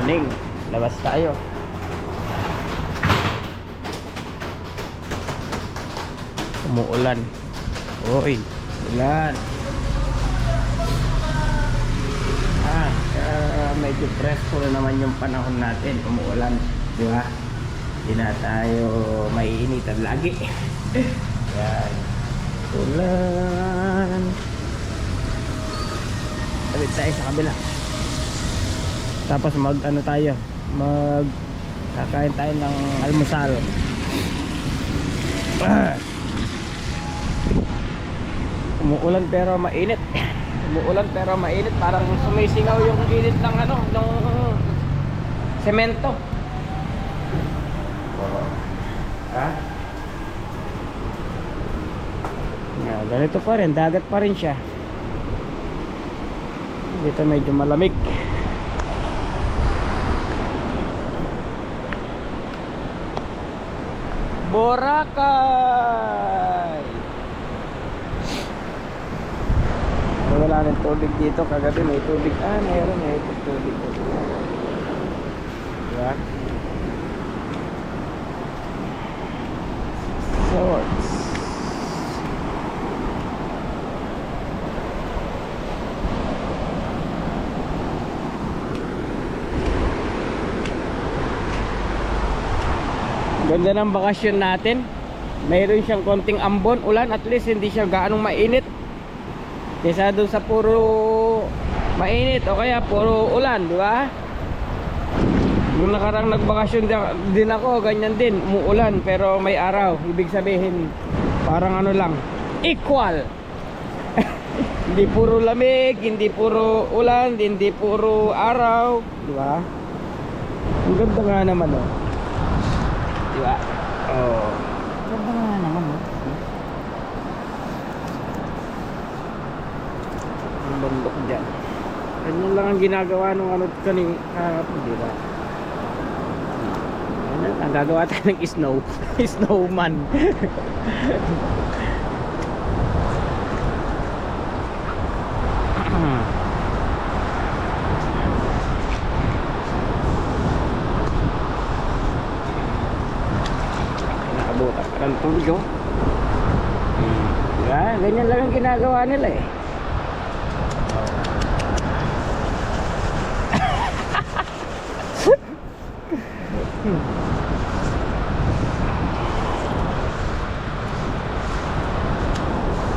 morning. Labas tayo. Umuulan. Uy, ulan. Medyo presko na naman yung panahon natin. Umuulan, di ba? Hindi na tayo maiinitan lagi. Yan. Ulan. Tabi tayo sa kabila. Tapos mag ano tayo, kakain tayo ng almusal. Umuulan pero mainit. Umuulan pero mainit, parang sumisingaw yung init ng ano, ng semento. Ha? Ganito pa rin, dagat pa rin siya. Dito medyo malamig. Boracay. Wala nang tubig dito. Kagabi may tubig. Mayroon may tubig. Diba? Sorts. Ganda ng bakasyon natin. Mayroon siyang konting ambon, ulan. At least hindi siya gaanong mainit. Kesa doon sa puro mainit o kaya puro ulan, di ba? Nung nakarang nagbakasyon din ako, ganyan din, umuulan pero may araw. Ibig sabihin, parang ano lang, equal. Hindi puro lamig, hindi puro ulan, hindi puro araw, di ba? Ang ganda nga naman, oh. Di ba? Oh. Ganda nga naman, oh. Bundok dyan. Ganyan lang ang ginagawa nung ano kaning kahapon, di ba? Ang gagawa tayo ng snowman. Nakabutas pa ng tubig, oh. Diba? Ganyan lang ang ginagawa nila, eh.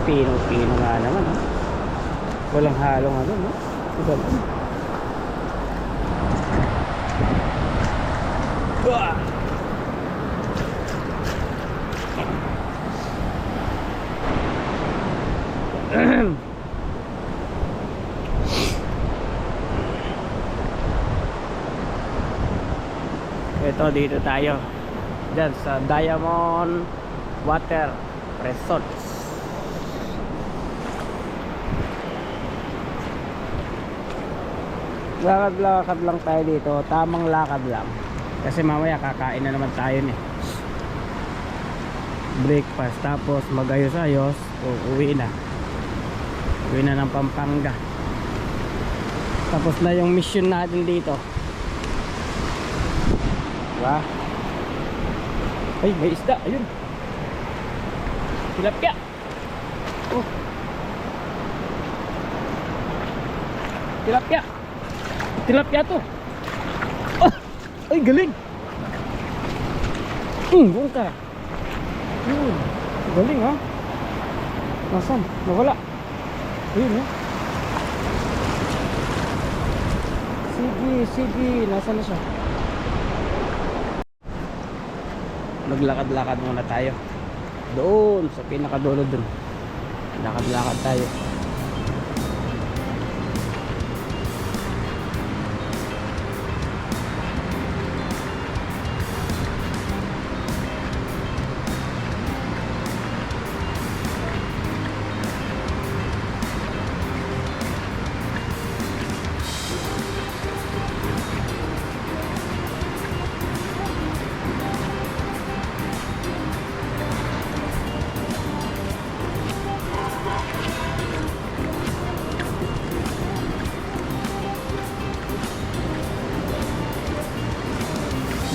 Pino nga naman, oh. Walang halong ano, no? Diba? Ito, dito tayo dyan sa Diamond Water Resorts. Lakad-lakad lang tayo dito. Tamang lakad lang. Kasi mamaya kakain na naman tayo eh. Breakfast. Tapos magayos-ayos. Uwi na. Uwi na ng Pampanga. Tapos na yung mission natin dito. Diba? Ay, may isda. Ayun. Tilapia. Oh. Tilapia. Tilapia to. Oh, ay galing. Buong ka. Yun. Galing, ha. Nasaan? Nawala. Ayun, ha. Sige. Nasaan na siya? Maglakad-lakad muna tayo. Doon sa pinakadulo doon. Lakad-lakad tayo.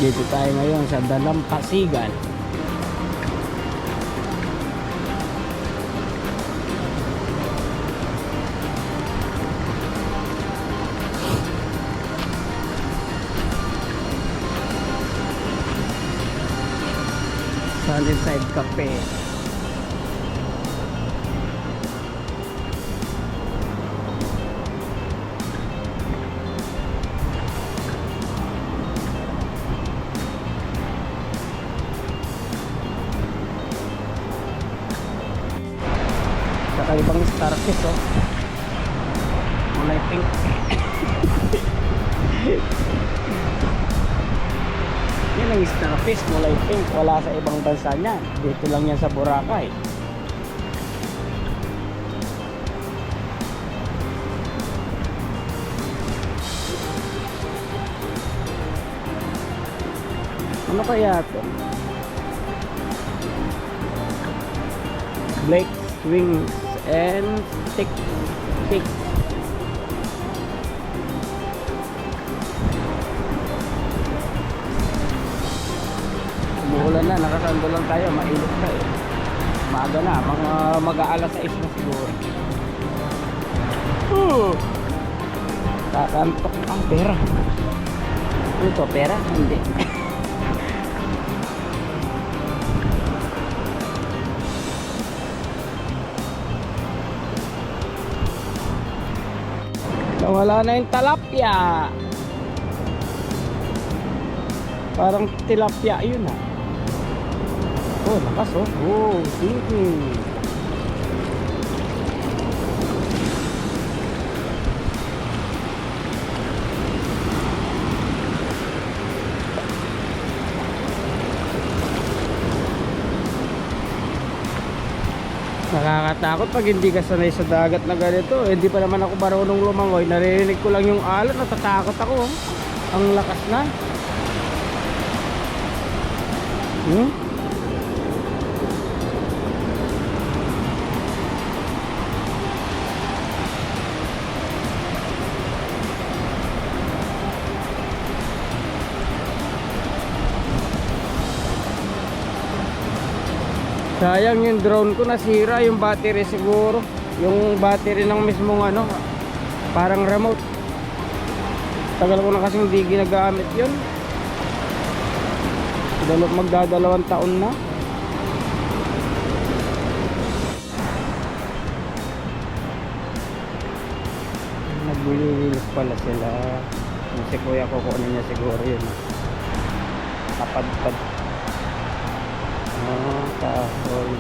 Dito tayo ngayon sa Dalampasigan. Sunnyside Cafe. Kakaibang Starfish, oh. Kulay pink. Yan ang Starfish, kulay pink. Wala sa ibang bansa niya. Dito lang yan sa Boracay. Ano kaya ito? Blake's Wings and Stick. Umuulan na, nakasando lang tayo, mainit na eh. Maaga na, mga mag-aalas 6 na siguro. Kakantok ang pera. Ito, pera? Hindi. Wala na yung talapya. Parang tilapia yun ah. Oh, lakas oh. Oh, sinking. Nakakatakot pag hindi ka sanay sa dagat na ganito. Hindi pa naman ako marunong lumangoy. Naririnig ko lang yung alon. Natatakot ako. Ang lakas na. Sayang yung drone ko, nasira yung battery siguro. Yung battery ng mismong ano, parang remote. Tagal ko na kasing hindi ginagamit yun. Magdadalawang taon na. Naglilinis pala sila. Yung si kuya ko, kunin niya siguro yun. Napadpad. Kahoy.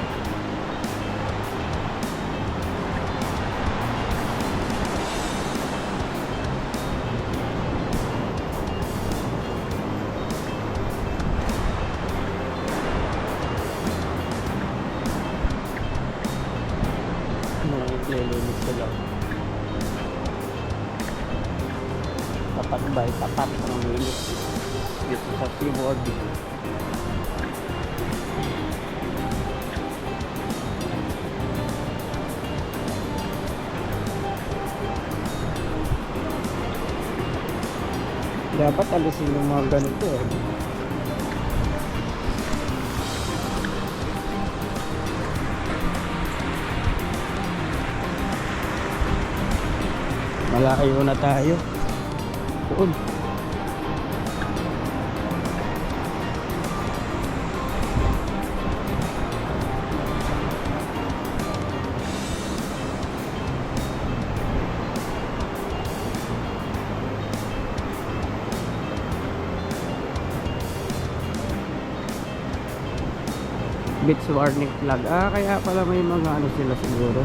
Naglilinis sila. Tapat ba? Tapat ang linis dito sa seaboard. Dapat alisin yung mga ganito eh. Malayo na tayo. Doon. Beach warning flag. Kaya pala may mga ano sila siguro.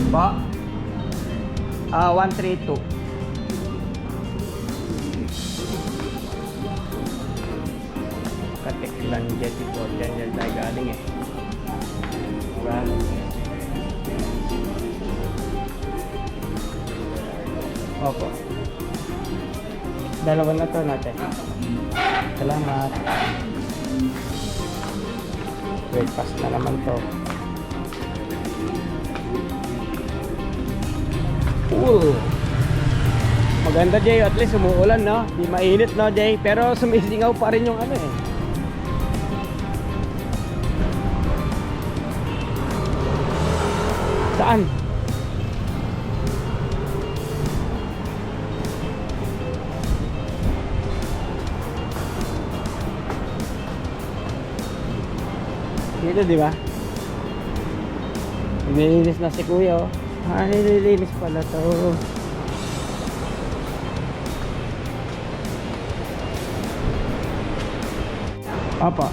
Po? 132. Katiklan Jetty po. Diyan tayo galing eh. Diba? Opo. Dalawa na to natin. Salamat. Breakfast na naman to. Maganda Jay, at least umuulan no. Di mainit no Jay, pero sumisingaw pa rin yung ano eh. Saan? Dito di ba? Nililinis na si kuya oh. Nililinis pala to. Apa?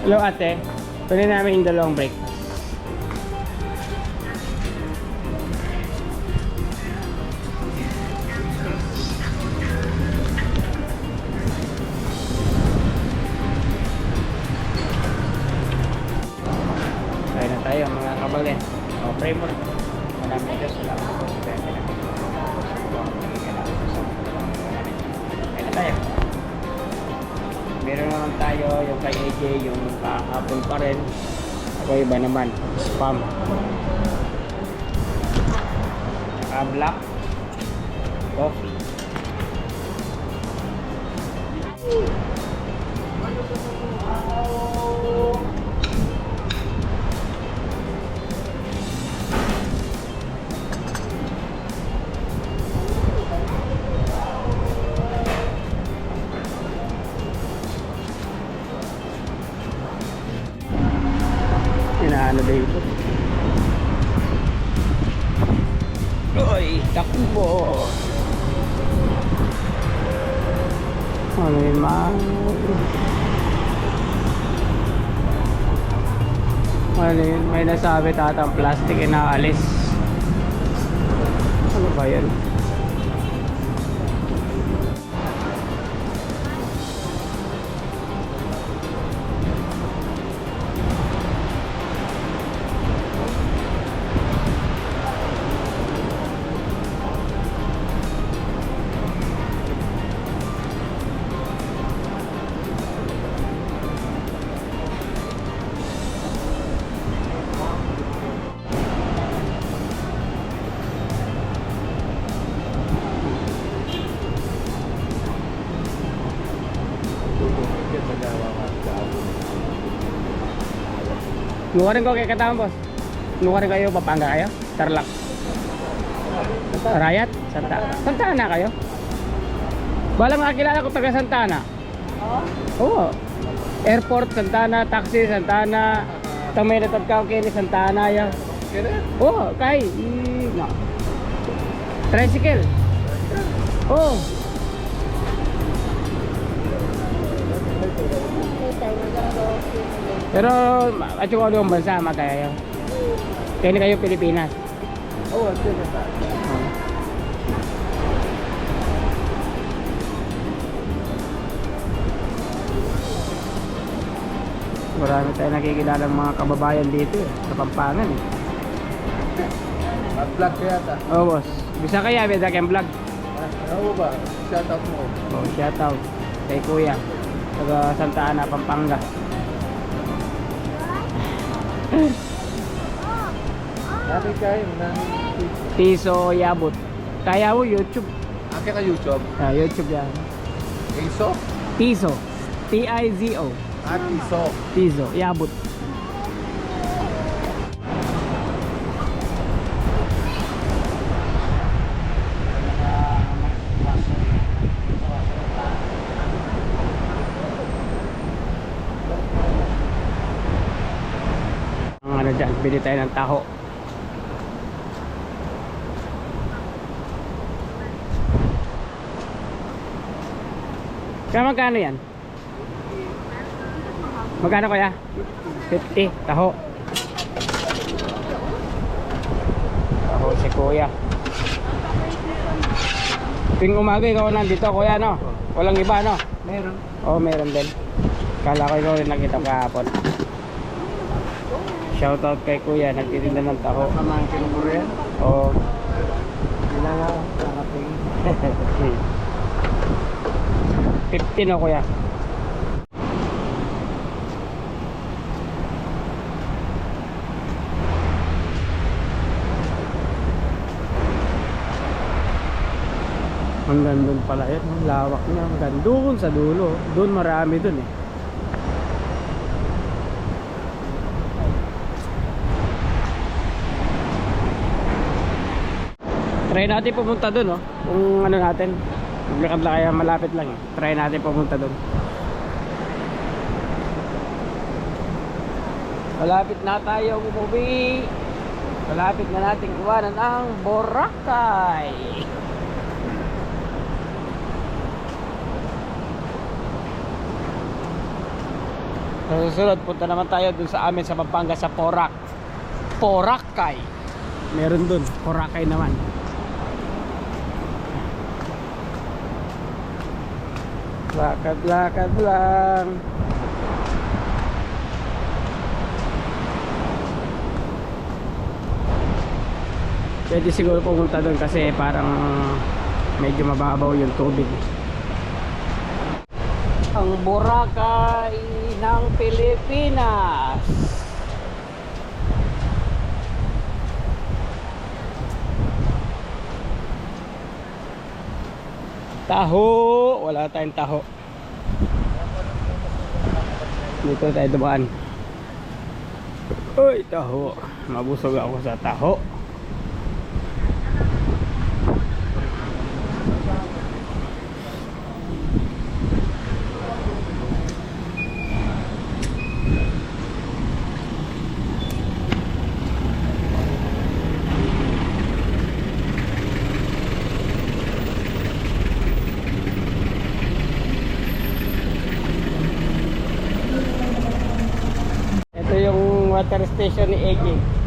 Hello ate, pwede namin yung dalawang breakfast. Kaya na tayo mga kabalin. O, pray mo na. Maraming Diyos, salamat po sa kaya pinakita. Kaya na tayo. Meron naman tayo yung kay AJ, yung kahapon pa rin. Ako iba naman, spam. Black coffee. Inaano dito? Oy, takbo! Ano yun man? Ano yun? May nasabi tatang plastic inaalis. Ano ba yun? Luwarin ko kay Katawan boss. Luwarin kayo, Pampanga kayo? Tarlac. Rayat? Santa Ana kayo? Balang kakilala ko taga Santa Ana. Oo. Airport, Santa Ana, taxi, Santa Ana. Tamay na tagkaw kayo ni Santa Ana ya. Oo, kay. No. Tricycle. Oo. Pero at yung ano bansa matayo. Kaya ni kayo Pilipinas. Oo, marami tayo nakikilalang mga kababayan dito eh, sa Pampangan eh. Vlog kaya ta? Oo boss. Bisa kaya beda kayong vlog? Ano ba? Shout out mo. Oo, shout out kay kuya taga Santa Ana, Pampanga. Nami kayo, nami Tiso Yabot. Kaya mo YouTube. Ake ka YouTube? YouTube yan. Iso? Tiso. T-I-Z-O. Iso. Tiso Yabot. ano dyan, bili tayo ng taho. Kaya magkano yan? Magkano kaya? 50, taho. Taho si kuya. Tuwing umaga ikaw nandito kuya, no? Walang iba, no? Meron. Oo, meron din. Kala ko ikaw rin nakita kahapon. Shoutout kay kuya, nagtitinda ng taho. Pamangkin mo rin. Oo. Sila nga. Kakating. 15 no kuya. Hanggang doon pala yun, ang lawak niya, hanggang doon sa dulo. Doon marami doon eh. Try natin pumunta doon, oh. Kung ano natin, maglakad lang kaya malapit lang eh. Try natin pumunta doon. Malapit na tayo umuwi. Malapit na natin iwanan ang Boracay. Sa susunod, punta naman tayo dun sa amin sa Pampanga sa Boracay. Meron dun, Boracay naman. Lakad-lakad lang. Pwede siguro pumunta dun kasi parang medyo mababaw yung tubig. Ang Boracay ng Pilipinas. Taho, wala tayong taho. Dito tayo dumaan. Uy, taho. Mabusog ako sa taho. Water station ni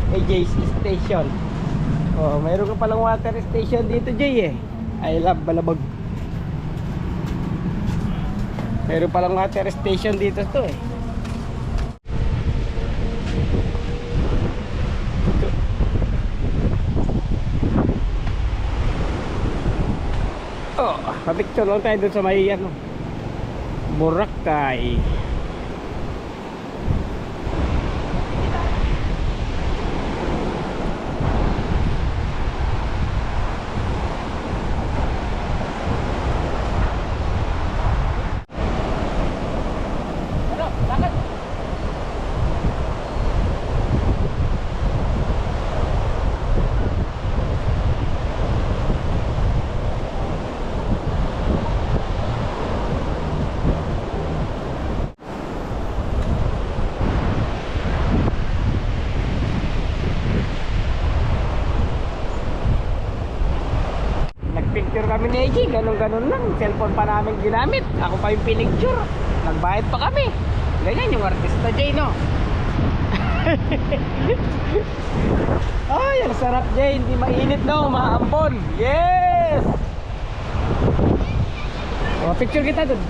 AJ's station. Oh, mayroon ka palang water station dito, Jay eh. I love Balabag. Mayroon palang water station dito to eh. Oh, pa-picture lang tayo dun sa may ano, Boracay. Picture kami ni AJ, ganun-ganun lang. Cellphone pa namin ginamit. Ako pa yung pinicture. Nagbayad pa kami. Ganyan yung artista Jay, no? Ay, ang sarap Jay. Hindi mainit, no? Maambon. Yes! O, picture kita dun.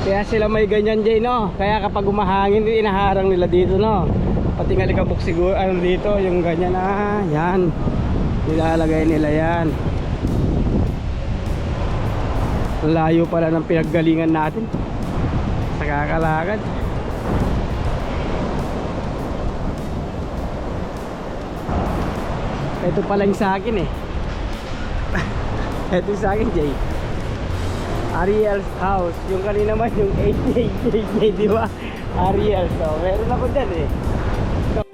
Kaya sila may ganyan Jay, no? Kaya kapag umahangin, inaharang nila dito, no? Pati nga likabok siguro, ano dito, yung ganyan, yan. Nilalagay nila yan. Layo pala ng pinaggalingan natin sa kakalakad. Ito pala yung sa akin eh. Ito yung sa akin Jay, Ariel's house. Yung kanina naman yung AJ, di ba? Ariel. So, meron ako dyan eh.